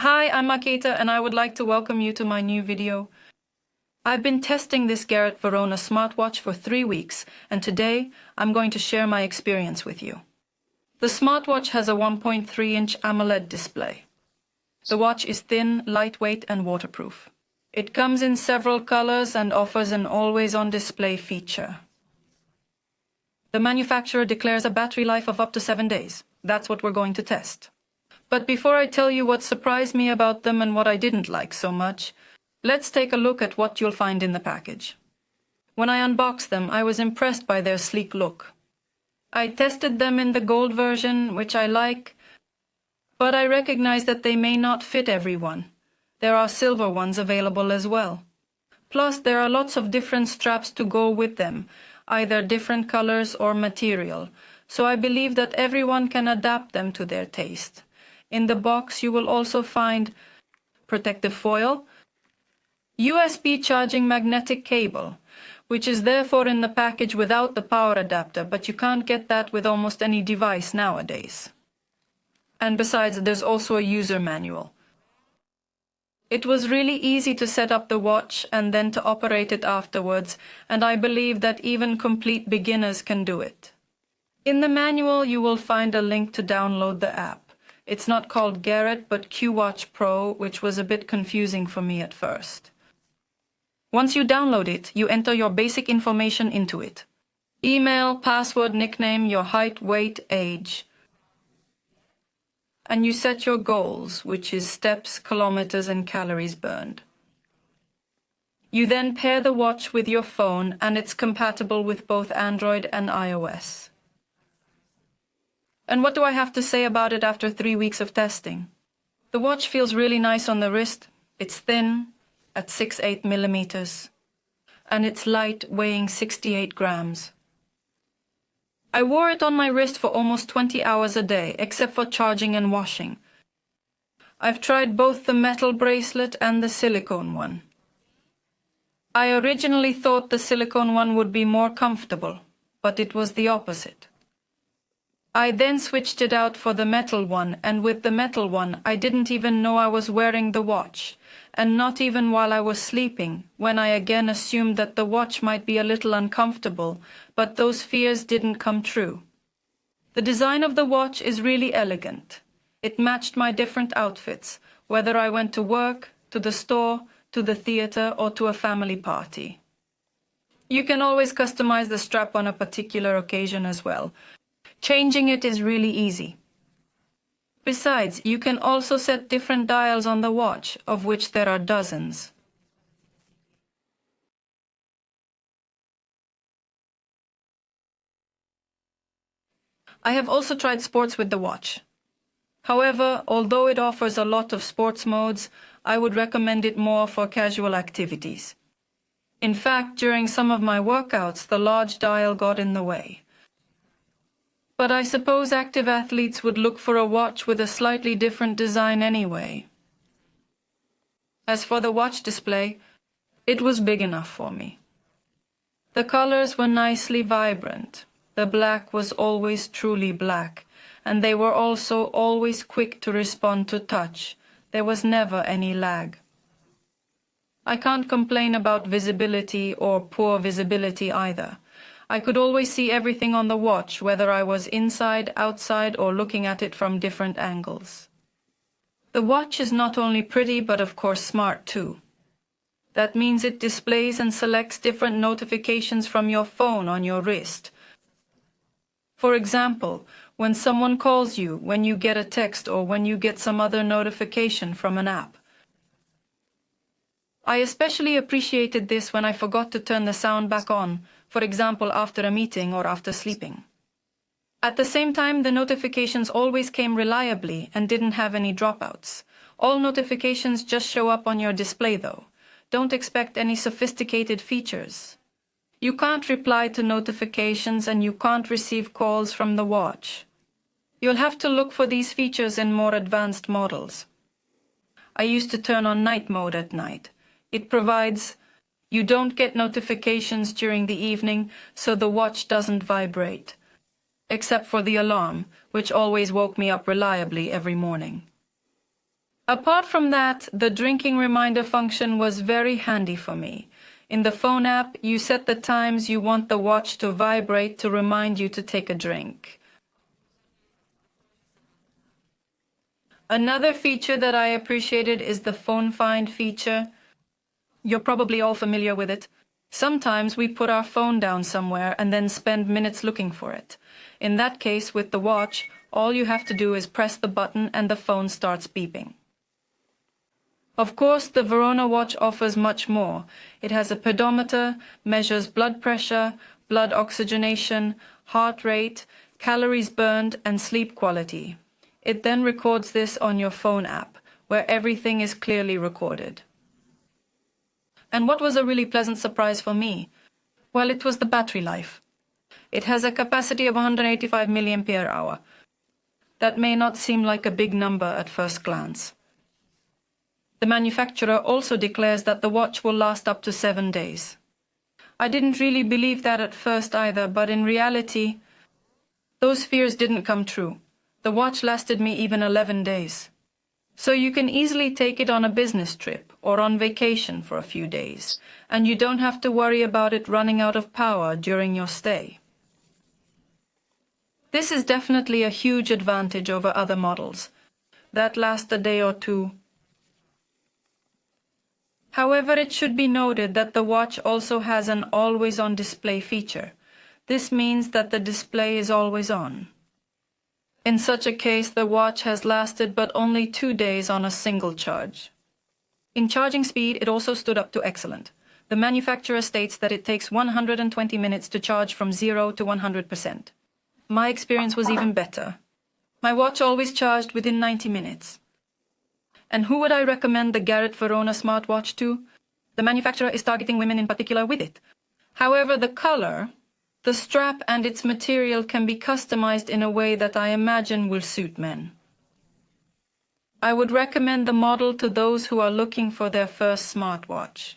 Hi, I'm Marketa and I would like to welcome you to my new video. I've been testing this Garett Verona smartwatch for 3 weeks and today I'm going to share my experience with you. The smartwatch has a 1.3-inch AMOLED display. The watch is thin, lightweight and waterproof. It comes in several colors and offers an always-on display feature. The manufacturer declares a battery life of up to 7 days. That's what we're going to test. But before I tell you what surprised me about them and what I didn't like so much, let's take a look at what you'll find in the package. When I unboxed them, I was impressed by their sleek look. I tested them in the gold version, which I like, but I recognize that they may not fit everyone. There are silver ones available as well. Plus, there are lots of different straps to go with them, either different colors or material, so I believe that everyone can adapt them to their taste. In the box, you will also find protective foil, USB charging magnetic cable, which is therefore in the package without the power adapter, but you can't get that with almost any device nowadays. And besides, there's also a user manual. It was really easy to set up the watch and then to operate it afterwards, and I believe that even complete beginners can do it. In the manual, you will find a link to download the app. It's not called Garett, but QWatch Pro, which was a bit confusing for me at first. Once you download it, you enter your basic information into it. Email, password, nickname, your height, weight, age. And you set your goals, which is steps, kilometers, and calories burned. You then pair the watch with your phone, and it's compatible with both Android and iOS. And what do I have to say about it after 3 weeks of testing? The watch feels really nice on the wrist. It's thin, at 6.8 millimeters, and it's light, weighing 68 grams. I wore it on my wrist for almost 20 hours a day, except for charging and washing. I've tried both the metal bracelet and the silicone one. I originally thought the silicone one would be more comfortable, but it was the opposite. I then switched it out for the metal one, and with the metal one, I didn't even know I was wearing the watch, and not even while I was sleeping, when I again assumed that the watch might be a little uncomfortable, but those fears didn't come true. The design of the watch is really elegant. It matched my different outfits, whether I went to work, to the store, to the theater, or to a family party. You can always customize the strap on a particular occasion as well. Changing it is really easy. Besides, you can also set different dials on the watch, of which there are dozens. I have also tried sports with the watch. However, although it offers a lot of sports modes, I would recommend it more for casual activities. In fact, during some of my workouts, the large dial got in the way. But I suppose active athletes would look for a watch with a slightly different design anyway. As for the watch display, it was big enough for me. The colors were nicely vibrant. The black was always truly black, and they were also always quick to respond to touch. There was never any lag. I can't complain about visibility or poor visibility either. I could always see everything on the watch, whether I was inside, outside, or looking at it from different angles. The watch is not only pretty, but of course smart too. That means it displays and selects different notifications from your phone on your wrist. For example, when someone calls you, when you get a text, or when you get some other notification from an app. I especially appreciated this when I forgot to turn the sound back on, for example, after a meeting or after sleeping. At the same time, the notifications always came reliably and didn't have any dropouts. All notifications just show up on your display though. Don't expect any sophisticated features. You can't reply to notifications and you can't receive calls from the watch. You'll have to look for these features in more advanced models. I used to turn on night mode at night. It provides you don't get notifications during the evening, so the watch doesn't vibrate, except for the alarm, which always woke me up reliably every morning. Apart from that, the drinking reminder function was very handy for me. In the phone app, you set the times you want the watch to vibrate to remind you to take a drink. Another feature that I appreciated is the phone find feature. You're probably all familiar with it. Sometimes we put our phone down somewhere and then spend minutes looking for it. In that case, with the watch, all you have to do is press the button and the phone starts beeping. Of course, the Verona watch offers much more. It has a pedometer, measures blood pressure, blood oxygenation, heart rate, calories burned, and sleep quality. It then records this on your phone app, where everything is clearly recorded. And what was a really pleasant surprise for me? Well, it was the battery life. It has a capacity of 185 mAh. That may not seem like a big number at first glance. The manufacturer also declares that the watch will last up to 7 days. I didn't really believe that at first either, but in reality, those fears didn't come true. The watch lasted me even 11 days. So you can easily take it on a business trip or on vacation for a few days, and you don't have to worry about it running out of power during your stay. This is definitely a huge advantage over other models that last a day or two. However, it should be noted that the watch also has an always-on display feature. This means that the display is always on. In such a case, the watch has lasted but only 2 days on a single charge. In charging speed, it also stood up to excellent. The manufacturer states that it takes 120 minutes to charge from 0 to 100%. My experience was even better. My watch always charged within 90 minutes. And who would I recommend the Garett Verona smartwatch to? The manufacturer is targeting women in particular with it. However, the color, the strap and its material can be customized in a way that I imagine will suit men. I would recommend the model to those who are looking for their first smartwatch,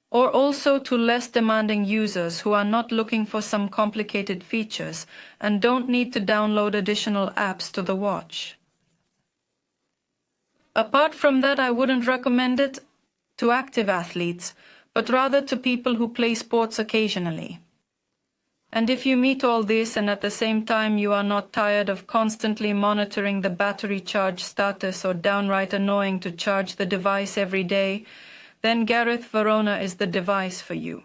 or also to less demanding users who are not looking for some complicated features and don't need to download additional apps to the watch. Apart from that, I wouldn't recommend it to active athletes, but rather to people who play sports occasionally. And if you meet all this and at the same time you are not tired of constantly monitoring the battery charge status or downright annoying to charge the device every day, then Garett Verona is the device for you.